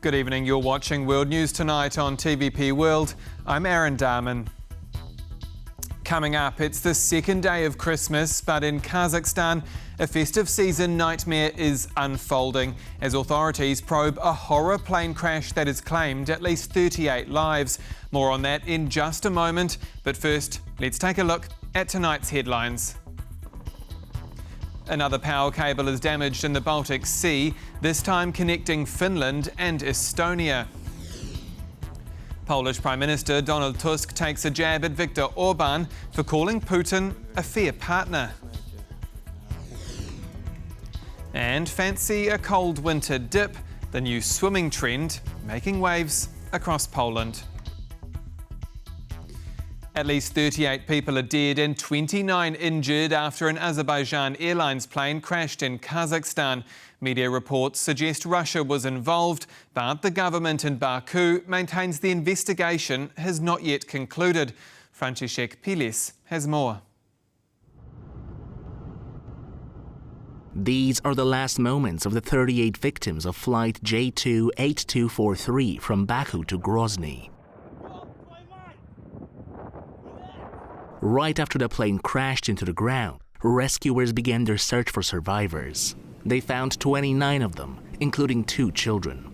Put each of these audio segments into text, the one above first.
Good evening, you're watching World News Tonight on TVP World. I'm Aaron Darman. Coming up, it's the second day of Christmas, but in Kazakhstan, a festive season nightmare is unfolding as authorities probe a horror plane crash that has claimed at least 38 lives. More on that in just a moment, but first, let's take a look at tonight's headlines. Another power cable is damaged in the Baltic Sea, this time connecting Finland and Estonia. Polish Prime Minister Donald Tusk takes a jab at Viktor Orban for calling Putin a fair partner. And fancy a cold winter dip, the new swimming trend making waves across Poland. At least 38 people are dead and 29 injured after an Azerbaijan Airlines plane crashed in Kazakhstan. Media reports suggest Russia was involved, but the government in Baku maintains the investigation has not yet concluded. Fran-chi-shek Pilis has more. These are the last moments of the 38 victims of flight J28243 from Baku to Grozny. Right after the plane crashed into the ground, rescuers began their search for survivors. They found 29 of them, including 2 children.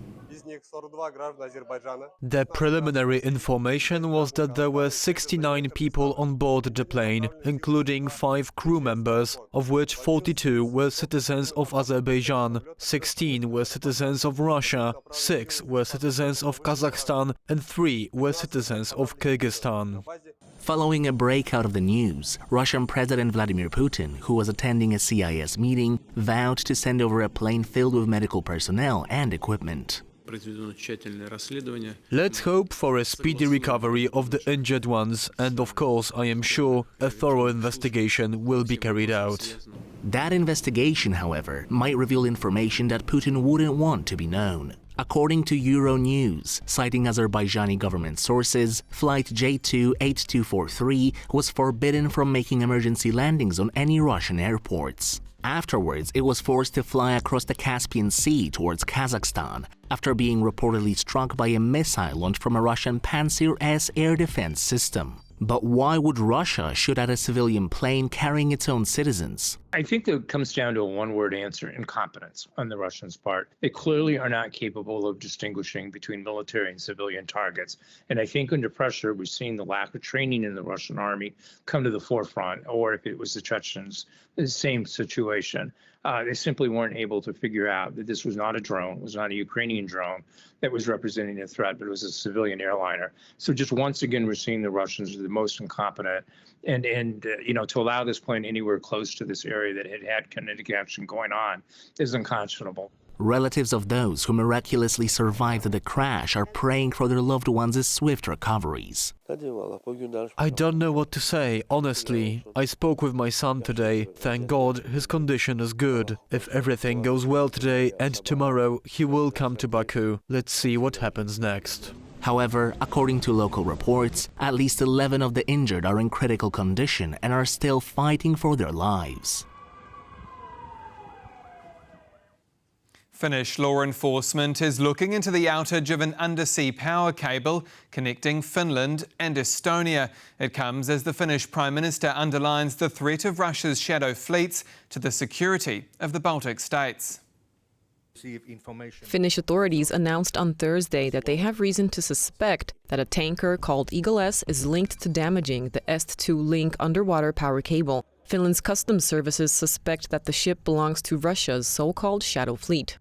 The preliminary information was that there were 69 people on board the plane, including 5 crew members, of which 42 were citizens of Azerbaijan, 16 were citizens of Russia, 6 were citizens of Kazakhstan, and 3 were citizens of Kyrgyzstan. Following a breakout of the news, Russian President Vladimir Putin, who was attending a CIS meeting, vowed to send over a plane filled with medical personnel and equipment. Let's hope for a speedy recovery of the injured ones, and of course, I am sure a thorough investigation will be carried out. That investigation, however, might reveal information that Putin wouldn't want to be known. According to Euronews, citing Azerbaijani government sources, flight J28243 was forbidden from making emergency landings on any Russian airports. Afterwards, it was forced to fly across the Caspian Sea towards Kazakhstan after being reportedly struck by a missile launched from a Russian Pantsir-S air defense system. But why would Russia shoot at a civilian plane carrying its own citizens? I think that it comes down to a one-word answer: incompetence on the Russians' part. They clearly are not capable of distinguishing between military and civilian targets. And I think under pressure, we've seen the lack of training in the Russian army come to the forefront, or if it was the Chechens, the same situation. They simply weren't able to figure out that this was not a drone, it was not a Ukrainian drone that was representing a threat, but it was a civilian airliner. So just once again, we're seeing the Russians are the most incompetent. And to allow this plane anywhere close to this area that had kinetic action going on is unconscionable. Relatives of those who miraculously survived the crash are praying for their loved ones' swift recoveries. I don't know what to say, honestly. I spoke with my son today. Thank God his condition is good. If everything goes well today and tomorrow, he will come to Baku. Let's see what happens next. However, according to local reports, at least 11 of the injured are in critical condition and are still fighting for their lives. Finnish law enforcement is looking into the outage of an undersea power cable connecting Finland and Estonia. It comes as the Finnish Prime Minister underlines the threat of Russia's shadow fleets to the security of the Baltic states. Finnish authorities announced on Thursday that they have reason to suspect that a tanker called Eagle-S is linked to damaging the Est-2 link underwater power cable. Finland's customs services suspect that the ship belongs to Russia's so-called shadow fleet.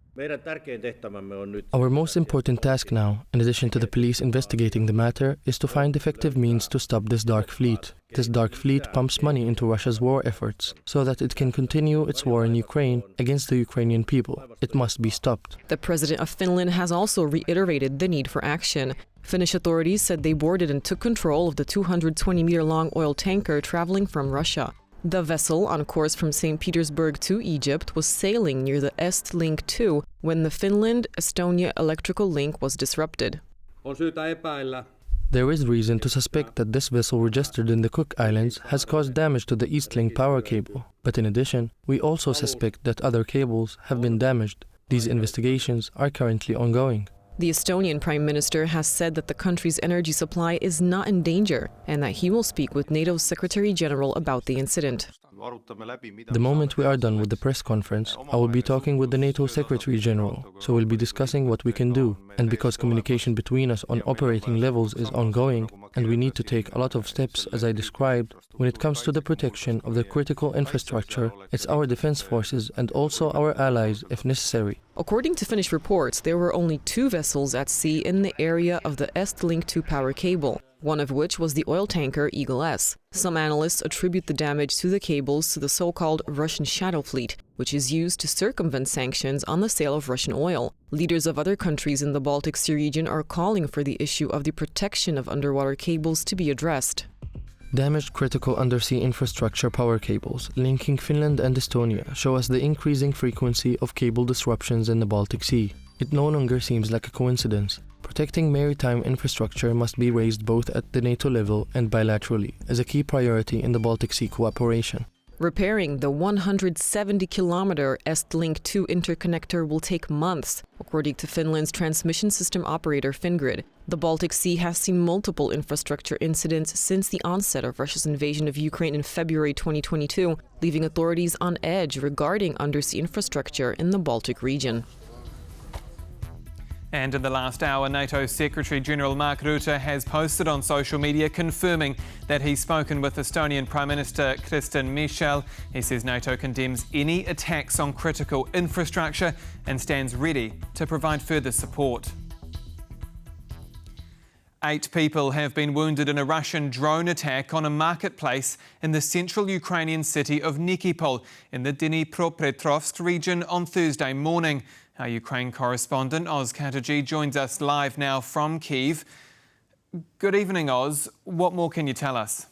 Our most important task now, in addition to the police investigating the matter, is to find effective means to stop this dark fleet. This dark fleet pumps money into Russia's war efforts so that it can continue its war in Ukraine against the Ukrainian people. It must be stopped. The president of Finland has also reiterated the need for action. Finnish authorities said they boarded and took control of the 220-meter-long oil tanker traveling from Russia. The vessel, on course from St. Petersburg to Egypt, was sailing near the Est Link 2 when the Finland-Estonia electrical link was disrupted. There is reason to suspect that this vessel registered in the Cook Islands has caused damage to the East Link power cable. But in addition, we also suspect that other cables have been damaged. These investigations are currently ongoing. The Estonian Prime Minister has said that the country's energy supply is not in danger and that he will speak with NATO's Secretary General about the incident. The moment we are done with the press conference, I will be talking with the NATO Secretary General, so we'll be discussing what we can do. And because communication between us on operating levels is ongoing, and we need to take a lot of steps, as I described, when it comes to the protection of the critical infrastructure, it's our defense forces and also our allies if necessary. According to Finnish reports, there were only 2 vessels at sea in the area of the Estlink 2 power cable, one of which was the oil tanker Eagle-S. Some analysts attribute the damage to the cables to the so-called Russian shadow fleet, which is used to circumvent sanctions on the sale of Russian oil. Leaders of other countries in the Baltic Sea region are calling for the issue of the protection of underwater cables to be addressed. Damaged critical undersea infrastructure power cables linking Finland and Estonia show us the increasing frequency of cable disruptions in the Baltic Sea. It no longer seems like a coincidence. Protecting maritime infrastructure must be raised both at the NATO level and bilaterally as a key priority in the Baltic Sea cooperation. Repairing the 170-kilometer Estlink 2 interconnector will take months, according to Finland's transmission system operator Fingrid. The Baltic Sea has seen multiple infrastructure incidents since the onset of Russia's invasion of Ukraine in February 2022, leaving authorities on edge regarding undersea infrastructure in the Baltic region. And in the last hour, NATO Secretary-General Mark Rutte has posted on social media confirming that he's spoken with Estonian Prime Minister Kristen Michel. He says NATO condemns any attacks on critical infrastructure and stands ready to provide further support. 8 people have been wounded in a Russian drone attack on a marketplace in the central Ukrainian city of Nikopol in the Dnipropetrovsk region on Thursday morning. Our Ukraine correspondent Oz Chatterjee joins us live now from Kyiv. Good evening, Oz. What more can you tell us?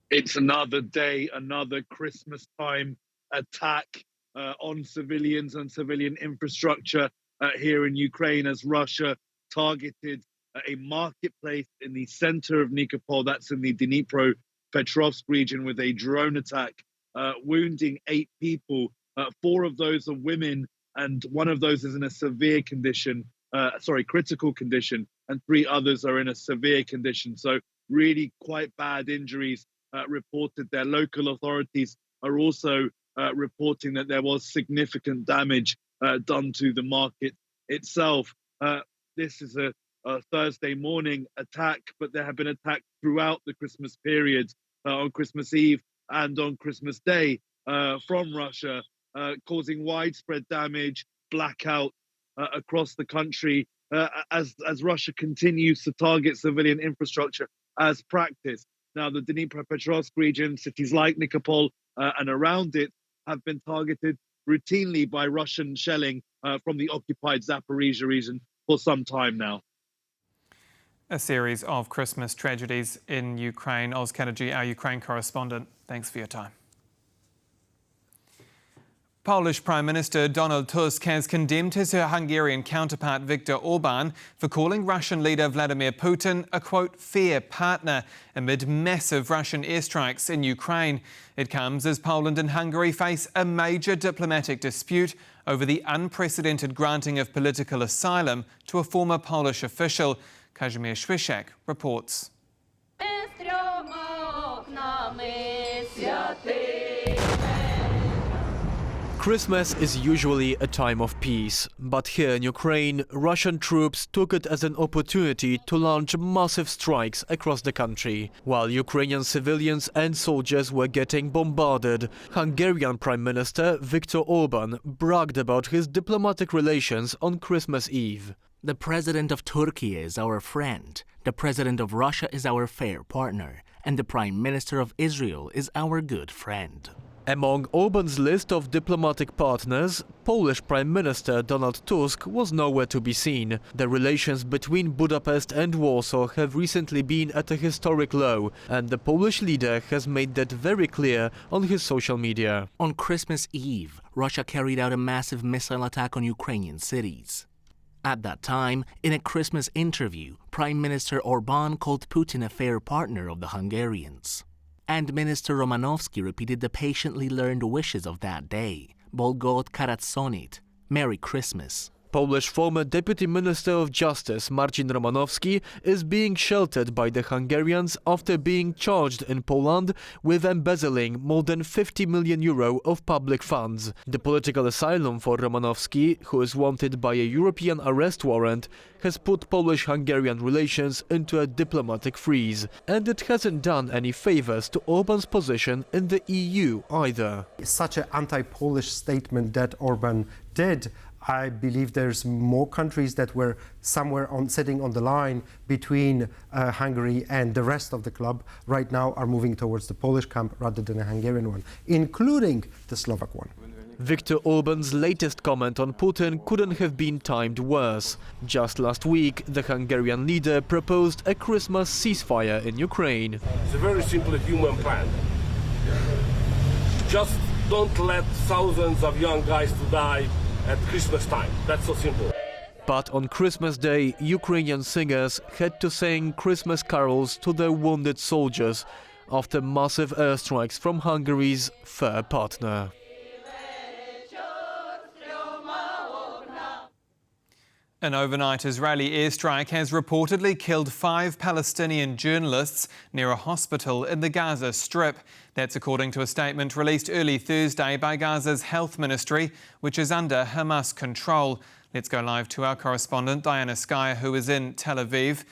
It's another day, another Christmas time attack on civilians and civilian infrastructure here in Ukraine as Russia targeted a marketplace in the center of Nikopol, that's in the Dnipropetrovsk region, with a drone attack, wounding 8 people. 4 of those are women, and one of those is in a severe condition, critical condition, and 3 others are in a severe condition. So really quite bad injuries reported there. Local authorities are also reporting that there was significant damage done to the market itself. This is a Thursday morning attack, but there have been attacks throughout the Christmas period, on Christmas Eve and on Christmas Day from Russia, causing widespread damage, blackout across the country as Russia continues to target civilian infrastructure as practice. Now, the Dnipropetrovsk region, cities like Nikopol and around it, have been targeted routinely by Russian shelling from the occupied Zaporizhzhia region for some time now. A series of Christmas tragedies in Ukraine. Oz Chatterjee, our Ukraine correspondent, thanks for your time. Polish Prime Minister Donald Tusk has condemned his Hungarian counterpart Viktor Orban for calling Russian leader Vladimir Putin a, quote, fair partner amid massive Russian airstrikes in Ukraine. It comes as Poland and Hungary face a major diplomatic dispute over the unprecedented granting of political asylum to a former Polish official. Kazakhstan reports. Christmas is usually a time of peace, but here in Ukraine, Russian troops took it as an opportunity to launch massive strikes across the country. While Ukrainian civilians and soldiers were getting bombarded, Hungarian Prime Minister Viktor Orban bragged about his diplomatic relations on Christmas Eve. The president of Turkey is our friend, the president of Russia is our fair partner, and the prime minister of Israel is our good friend. Among Orban's list of diplomatic partners, Polish Prime Minister Donald Tusk was nowhere to be seen. The relations between Budapest and Warsaw have recently been at a historic low, and the Polish leader has made that very clear on his social media. On Christmas Eve, Russia carried out a massive missile attack on Ukrainian cities. At that time, in a Christmas interview, Prime Minister Orban called Putin a fair partner of the Hungarians. And Minister Romanovsky repeated the patiently learned wishes of that day, Bolgot Karatsonit, Merry Christmas. Polish former Deputy Minister of Justice Marcin Romanowski is being sheltered by the Hungarians after being charged in Poland with embezzling more than €50 million of public funds. The political asylum for Romanowski, who is wanted by a European arrest warrant, has put Polish-Hungarian relations into a diplomatic freeze. And it hasn't done any favors to Orban's position in the EU either. Such an anti-Polish statement that Orban did, I believe there's more countries that were somewhere sitting on the line between Hungary and the rest of the club right now are moving towards the Polish camp rather than a Hungarian one, including the Slovak one. Viktor Orban's latest comment on Putin couldn't have been timed worse. Just last week, the Hungarian leader proposed a Christmas ceasefire in Ukraine. It's a very simple human plan. Just don't let thousands of young guys to die at Christmas time. That's so simple. But on Christmas Day, Ukrainian singers had to sing Christmas carols to their wounded soldiers after massive airstrikes from Hungary's fair partner. An overnight Israeli airstrike has reportedly killed 5 Palestinian journalists near a hospital in the Gaza Strip. That's according to a statement released early Thursday by Gaza's health ministry, which is under Hamas control. Let's go live to our correspondent, Diana Skyer, who is in Tel Aviv.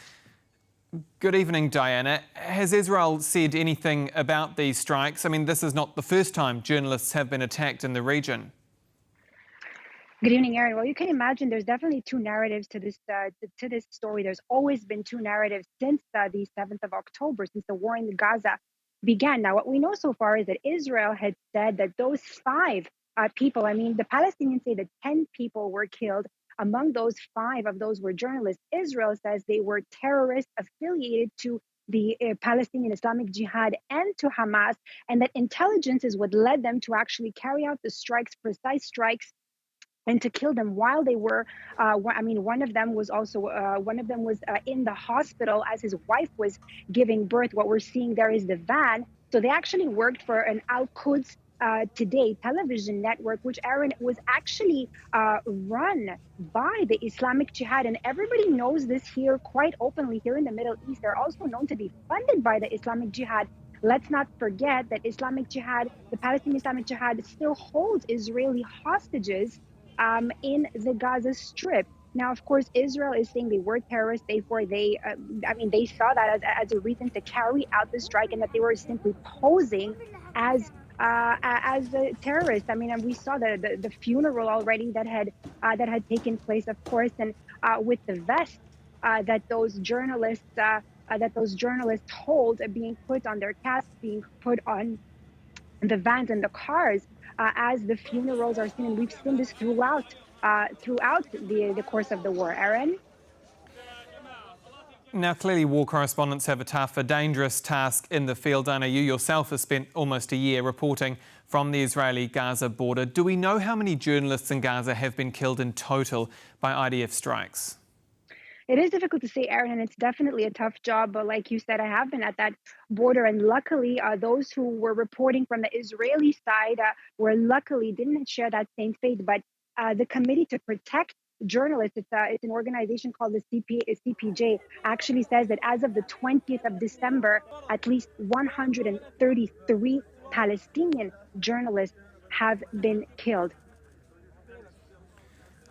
Good evening, Diana. Has Israel said anything about these strikes? I mean, this is not the first time journalists have been attacked in the region. Good evening, Aaron. Well, you can imagine there's definitely two narratives to this story. There's always been two narratives since the 7th of October, since the war in Gaza began. Now, what we know so far is that Israel had said that those 5 people, I mean, the Palestinians say that 10 people were killed. Among those 5 of those were journalists. Israel says they were terrorists affiliated to the Palestinian Islamic Jihad and to Hamas, and that intelligence is what led them to actually carry out the strikes, precise strikes, and to kill them while they were, one of them was in the hospital as his wife was giving birth. What we're seeing there is the van. So they actually worked for an Al-Quds Today television network, which, Aaron, was actually run by the Islamic Jihad. And everybody knows this here quite openly here in the Middle East. They're also known to be funded by the Islamic Jihad. Let's not forget that Islamic Jihad, the Palestinian Islamic Jihad, still holds Israeli hostages in the Gaza Strip. Now, of course, Israel is saying they were terrorists. Therefore, they saw that as a reason to carry out the strike, and that they were simply posing as terrorists. I mean, and we saw the funeral already that had taken place, of course, and with the vest that those journalists hold being put on their casks, being put on the vans and the cars. As the funerals are seen, and we've seen this throughout the course of the war. Aaron? Now, clearly war correspondents have a dangerous task in the field. Anna, you yourself have spent almost a year reporting from the Israeli-Gaza border. Do we know how many journalists in Gaza have been killed in total by IDF strikes? It is difficult to say, Aaron, and it's definitely a tough job. But like you said, I have been at that border, and luckily, those who were reporting from the Israeli side didn't share that same fate. But the Committee to Protect Journalists, it's an organization called the CPJ, actually says that as of the 20th of December, at least 133 Palestinian journalists have been killed.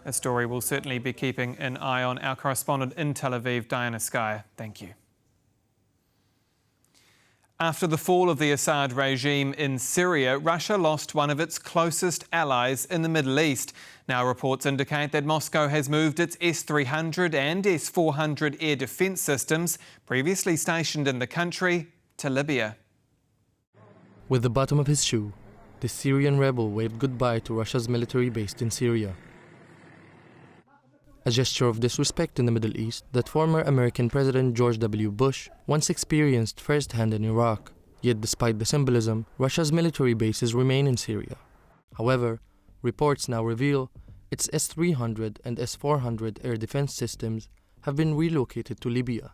A story we'll certainly be keeping an eye on. Our correspondent in Tel Aviv, Diana Skyer, thank you. After the fall of the Assad regime in Syria, Russia lost one of its closest allies in the Middle East. Now reports indicate that Moscow has moved its S-300 and S-400 air defence systems, previously stationed in the country, to Libya. With the bottom of his shoe, the Syrian rebel waved goodbye to Russia's military base in Syria. A gesture of disrespect in the Middle East that former American President George W. Bush once experienced firsthand in Iraq. Yet despite the symbolism, Russia's military bases remain in Syria. However, reports now reveal its S-300 and S-400 air defense systems have been relocated to Libya.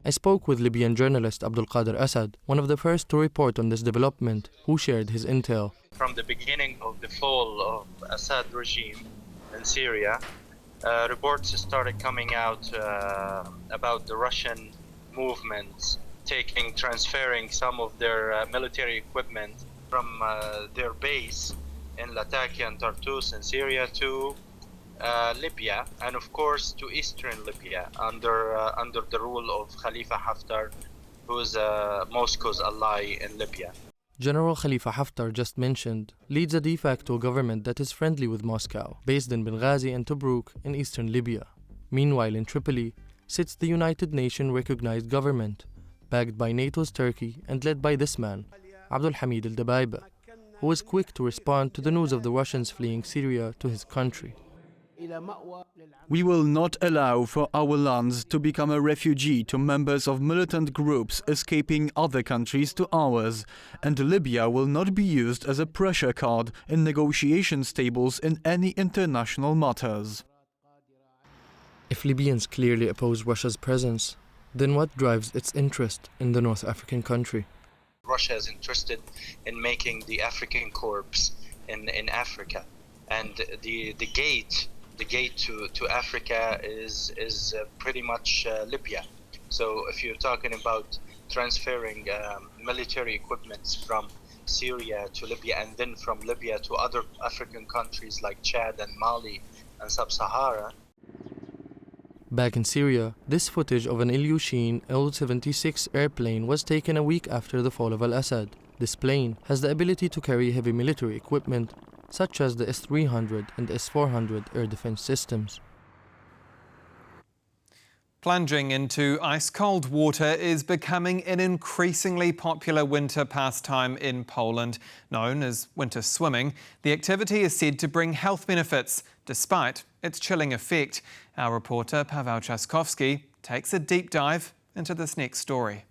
I spoke with Libyan journalist Abdul Qadir Assad, one of the first to report on this development, who shared his intel. From the beginning of the fall of Assad regime in Syria, reports started coming out about the Russian movements transferring some of their military equipment from their base in Latakia and Tartus in Syria to Libya, and of course to eastern Libya under the rule of Khalifa Haftar, who is Moscow's ally in Libya. General Khalifa Haftar, just mentioned, leads a de facto government that is friendly with Moscow, based in Benghazi and Tobruk in eastern Libya. Meanwhile, in Tripoli sits the United Nations-recognized government, backed by NATO's Turkey and led by this man, Abdul Hamid al-Dabaiba, who is quick to respond to the news of the Russians fleeing Syria to his country. We will not allow for our lands to become a refugee to members of militant groups escaping other countries to ours, and Libya will not be used as a pressure card in negotiation tables in any international matters. If Libyans clearly oppose Russia's presence, then what drives its interest in the North African country? Russia is interested in making the African corps in Africa, and the gate to Africa is pretty much Libya. So if you're talking about transferring military equipment from Syria to Libya and then from Libya to other African countries like Chad and Mali and Sub-Sahara. Back in Syria, this footage of an Ilyushin Il-76 airplane was taken a week after the fall of al-Assad. This plane has the ability to carry heavy military equipment, such as the S-300 and S-400 air defense systems. Plunging into ice-cold water is becoming an increasingly popular winter pastime in Poland. Known as winter swimming, the activity is said to bring health benefits, despite its chilling effect. Our reporter Paweł Trzaskowski takes a deep dive into this next story.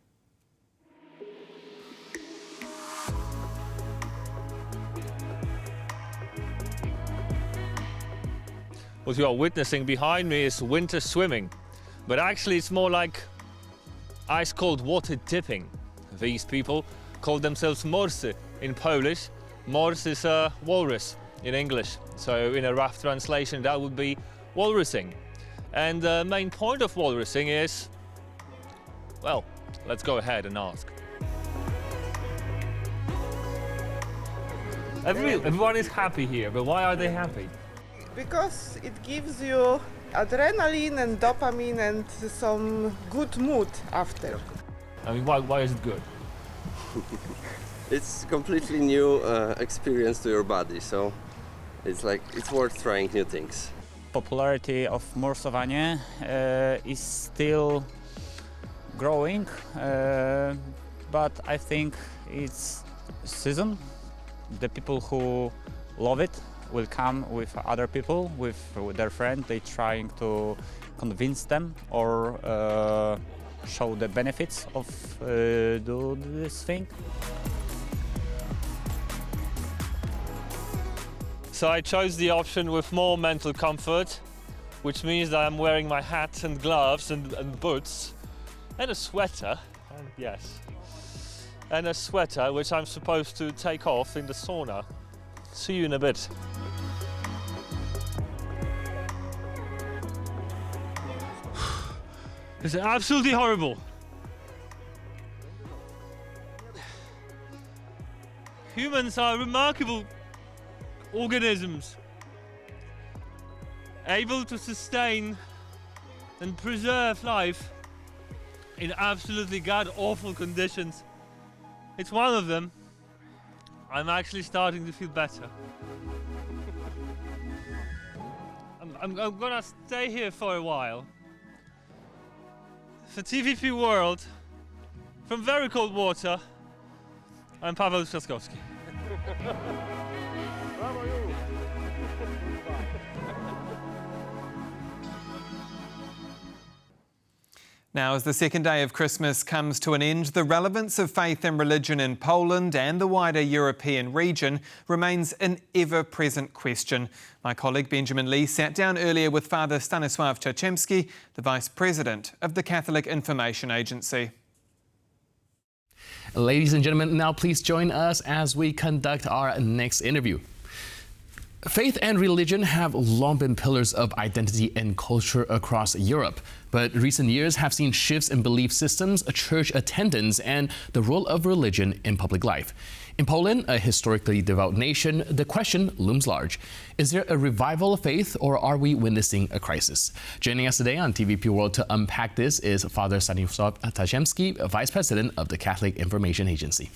What you are witnessing behind me is winter swimming, but actually it's more like ice-cold water dipping. These people call themselves morsy in Polish. Mors is a walrus in English, so in a rough translation that would be walrusing. And the main point of walrusing is, well, let's go ahead and ask. Everyone is happy here, but why are they happy? Because it gives you adrenaline and dopamine and some good mood after. I mean, why is it good? It's completely new experience to your body, so it's worth trying new things. Popularity of morsowanie is still growing, but I think it's season. The people who love it will come with other people, with their friends. They're trying to convince them or show the benefits of do this thing. So I chose the option with more mental comfort, which means that I'm wearing my hat and gloves and boots and a sweater, yes, and a sweater which I'm supposed to take off in the sauna. See you in a bit. It's absolutely horrible. Humans are remarkable organisms, able to sustain and preserve life in absolutely god-awful conditions. It's one of them. I'm actually starting to feel better. I'm gonna stay here for a while. For TVP World, from very cold water, I'm Paweł Trzaskowski. Now, as the second day of Christmas comes to an end, the relevance of faith and religion in Poland and the wider European region remains an ever-present question. My colleague Benjamin Lee sat down earlier with Father Stanisław Czerczemski, the Vice President of the Catholic Information Agency. Ladies and gentlemen, now please join us as we conduct our next interview. Faith and religion have long been pillars of identity and culture across Europe. But recent years have seen shifts in belief systems, church attendance, and the role of religion in public life. In Poland, a historically devout nation, the question looms large. Is there a revival of faith, or are we witnessing a crisis? Joining us today on TVP World to unpack this is Father Stanisław Tajemski, Vice President of the Catholic Information Agency.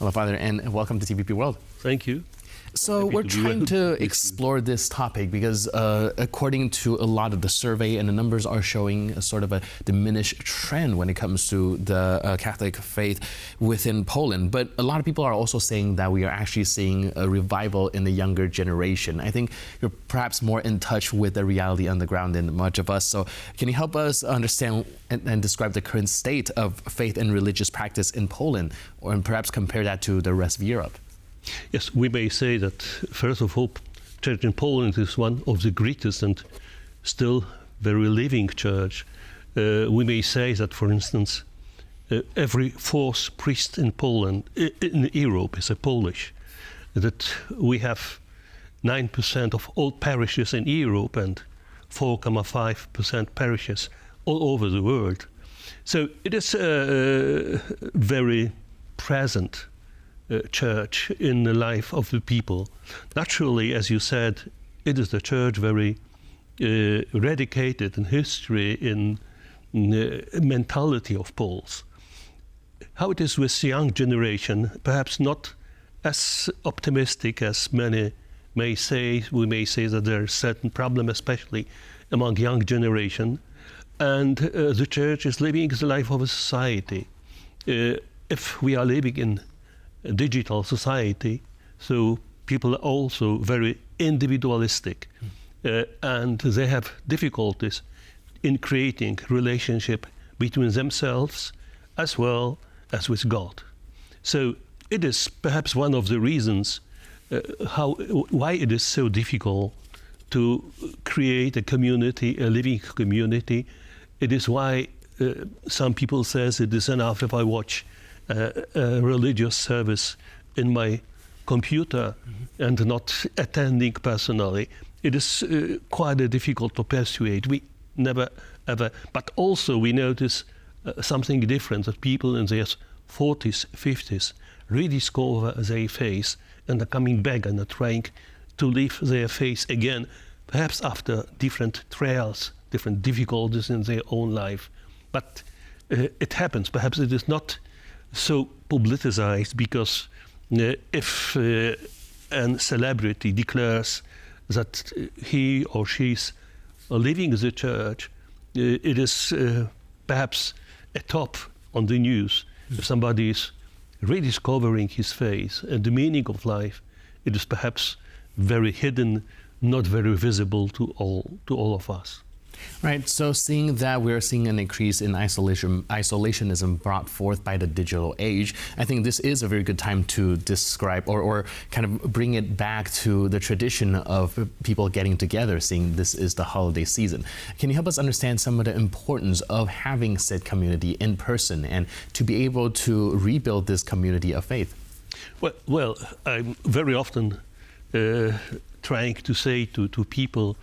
Hello, Father, and welcome to TVP World. Thank you. So we're trying to explore this topic because according to a lot of the survey, and the numbers are showing a sort of a diminished trend when it comes to the Catholic faith within Poland. But a lot of people are also saying that we are actually seeing a revival in the younger generation. I think you're perhaps more in touch with the reality on the ground than much of us. So can you help us understand and describe the current state of faith and religious practice in Poland, and perhaps compare that to the rest of Europe? Yes, we may say that, first of all, Church in Poland is one of the greatest and still very living church. We may say that, for instance, every fourth priest in Poland, in Europe, is a Polish. That we have 9% of all parishes in Europe and 4.5% parishes all over the world. So it is very present church in the life of the people. Naturally, as you said, it is the church very dedicated in history, in mentality of Poles. How it is with the young generation, perhaps not as optimistic as many may say. We may say that there is certain problem, especially among young generation, and the church is living the life of a society. If we are living in a digital society, so people are also very individualistic, and they have difficulties in creating relationship between themselves as well as with God. So it is perhaps one of the reasons why it is so difficult to create a community, a living community. It is why some people says it is enough if I watch a religious service in my computer and not attending personally. It is quite difficult to persuade. We never ever, but also we notice something different, that people in their 40s, 50s rediscover their faith and are coming back and are trying to live their faith again, perhaps after different trials, different difficulties in their own life. But it happens. Perhaps it is not so politicized, because if a celebrity declares that he or she's leaving the church, it is perhaps a top on the news. If somebody is rediscovering his faith and the meaning of life, it is perhaps very hidden, not very visible to all of us. Right, so seeing that we're seeing an increase in isolationism brought forth by the digital age, I think this is a very good time to describe or kind of bring it back to the tradition of people getting together, seeing this is the holiday season. Can you help us understand some of the importance of having said community in person and to be able to rebuild this community of faith? Well, I'm very often trying to say to people,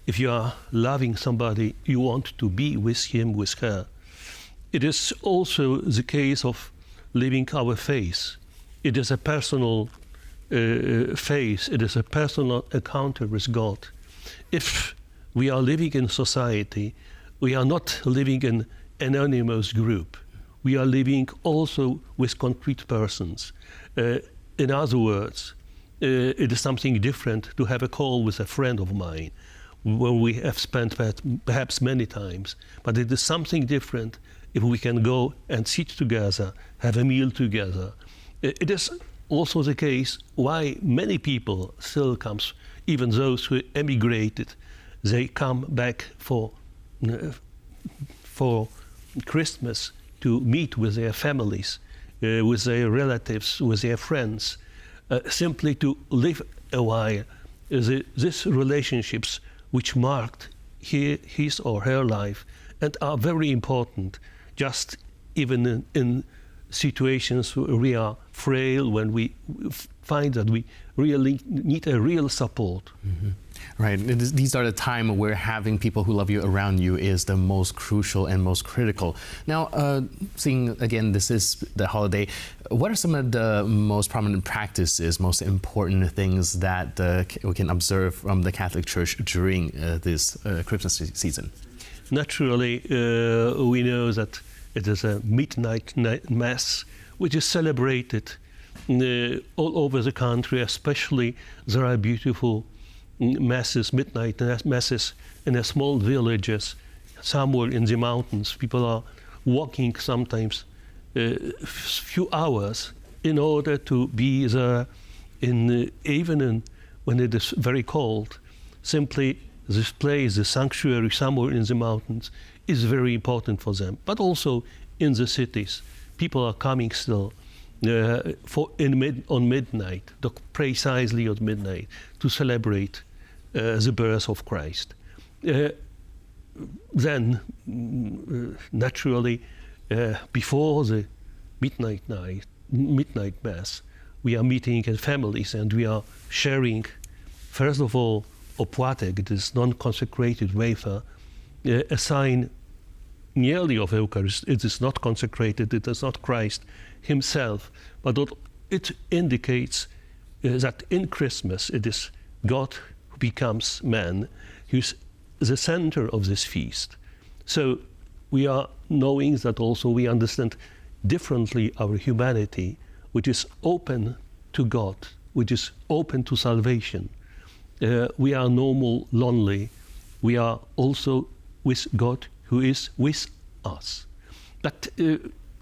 if you are loving somebody, you want to be with him, with her. It is also the case of living our faith. It is a personal faith. It is a personal encounter with God. If we are living in society, we are not living in an anonymous group. We are living also with concrete persons. In other words, it is something different to have a call with a friend of mine, where we have spent perhaps many times. But it is something different if we can go and sit together, have a meal together. It is also the case why many people still comes, even those who emigrated, they come back for Christmas to meet with their families, with their relatives, with their friends, simply to live a while. These relationships which marked his or her life and are very important, just even in situations where we are frail, when we find that we really need a real support. Mm-hmm. Right. These are the time where having people who love you around you is the most crucial and most critical. Now, seeing again, this is the holiday. What are some of the most prominent practices, most important things that we can observe from the Catholic Church during this Christmas season? Naturally, we know that it is a midnight mass, which is celebrated all over the country. Especially, there are beautiful masses, midnight masses in the small villages, somewhere in the mountains. People are walking sometimes few hours in order to be there in the evening when it is very cold. Simply this place, the sanctuary somewhere in the mountains, is very important for them. But also in the cities, people are coming still on midnight, precisely at midnight, to celebrate the birth of Christ. Then, naturally, before the midnight mass, we are meeting as families and we are sharing, first of all, opłatek, this non-consecrated wafer, a sign nearly of Eucharist. It is not consecrated, it is not Christ himself, but it indicates that in Christmas it is God who becomes man, who's the center of this feast. So we are knowing that also we understand differently our humanity, which is open to God, which is open to salvation. We are normal, lonely. We are also with God who is with us. But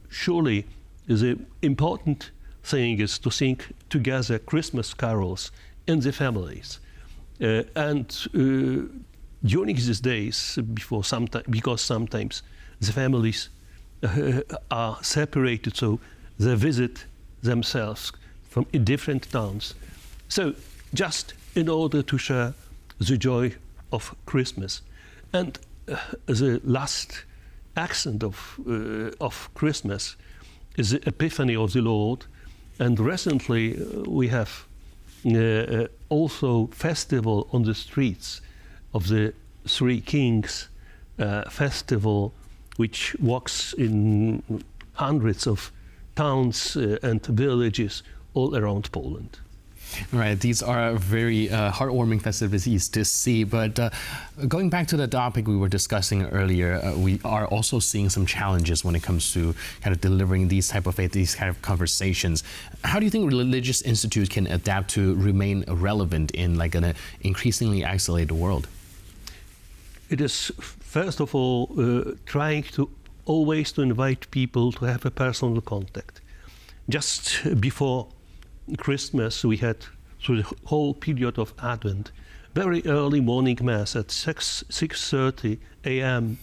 surely the important thing is to sing together Christmas carols in the families. And during these days, because sometimes the families are separated, so they visit themselves from different towns. So just in order to share the joy of Christmas. And the last accent of Christmas is the Epiphany of the Lord. And recently we have also festival on the streets of the Three Kings festival, which walks in hundreds of towns and villages all around Poland. Right, these are very heartwarming festivities to see, but going back to the topic we were discussing earlier, we are also seeing some challenges when it comes to kind of delivering these type of faith, these kind of conversations. How do you think religious institutes can adapt to remain relevant in like an increasingly isolated world? It is, first of all, trying to always to invite people to have a personal contact. Just before Christmas, we had, through the whole period of Advent, very early morning mass at 6:30 a.m.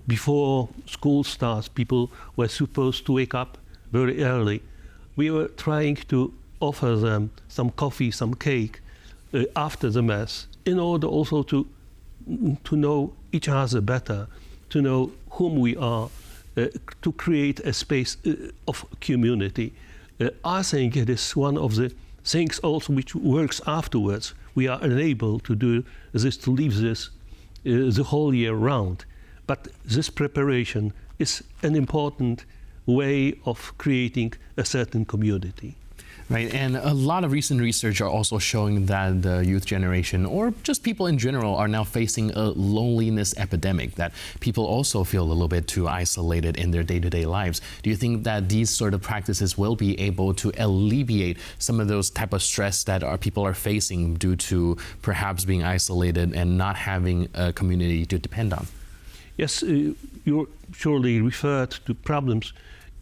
Before school starts, people were supposed to wake up very early. We were trying to offer them some coffee, some cake after the mass, in order also to know each other better, to know whom we are, to create a space of community. I think it is one of the things also which works afterwards. We are unable to do this, to leave this the whole year round. But this preparation is an important way of creating a certain community. Right, and a lot of recent research are also showing that the youth generation, or just people in general, are now facing a loneliness epidemic, that people also feel a little bit too isolated in their day-to-day lives. Do you think that these sort of practices will be able to alleviate some of those type of stress that people are facing due to perhaps being isolated and not having a community to depend on? Yes, you surely referred to problems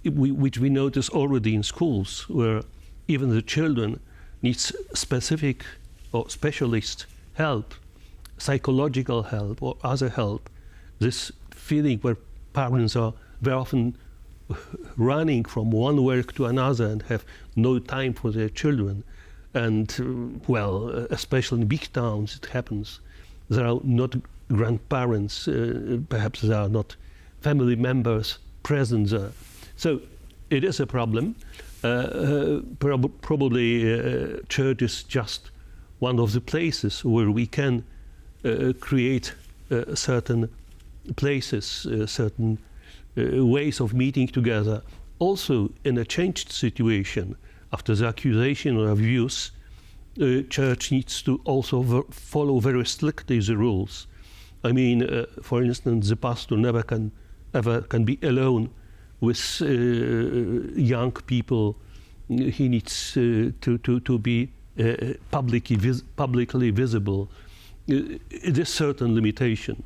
which we notice already in schools, where even the children need specific or specialist help, psychological help or other help. This feeling where parents are very often running from one work to another and have no time for their children. And well, especially in big towns it happens. There are not grandparents, perhaps there are not family members present there. So it is a problem. Probably church is just one of the places where we can create certain places, certain ways of meeting together. Also, in a changed situation, after the accusation or abuse, church needs to also follow very strictly the rules. I mean, for instance, the pastor never can be alone with young people. He needs to be publicly visible. It is certain limitation.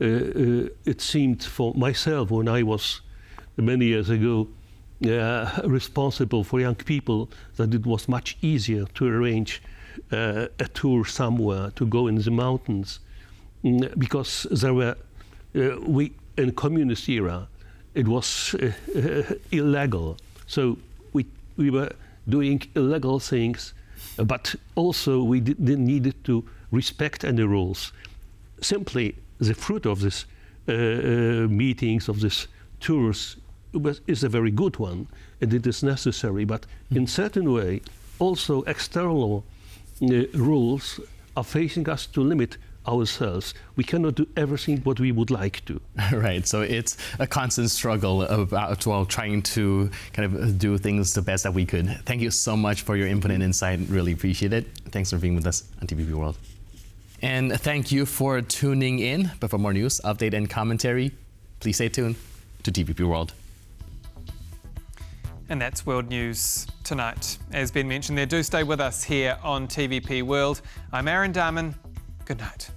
It seemed for myself when I was many years ago responsible for young people that it was much easier to arrange a tour somewhere, to go in the mountains, because there were, in communist era, it was illegal. So we were doing illegal things, but also we needed to respect any rules. Simply the fruit of this meetings, of this tours, is a very good one, and it is necessary. But in certain way, also external rules are facing us to limit ourselves. We cannot do everything what we would like to. Right, so it's a constant struggle about trying to kind of do things the best that we could. Thank you so much for your input and insight. Really appreciate it. Thanks for being with us on TVP World. And thank you for tuning in. But for more news, update, and commentary, please stay tuned to TVP World. And that's World News tonight. As Ben mentioned there, do stay with us here on TVP World. I'm Aaron Darman. Good night.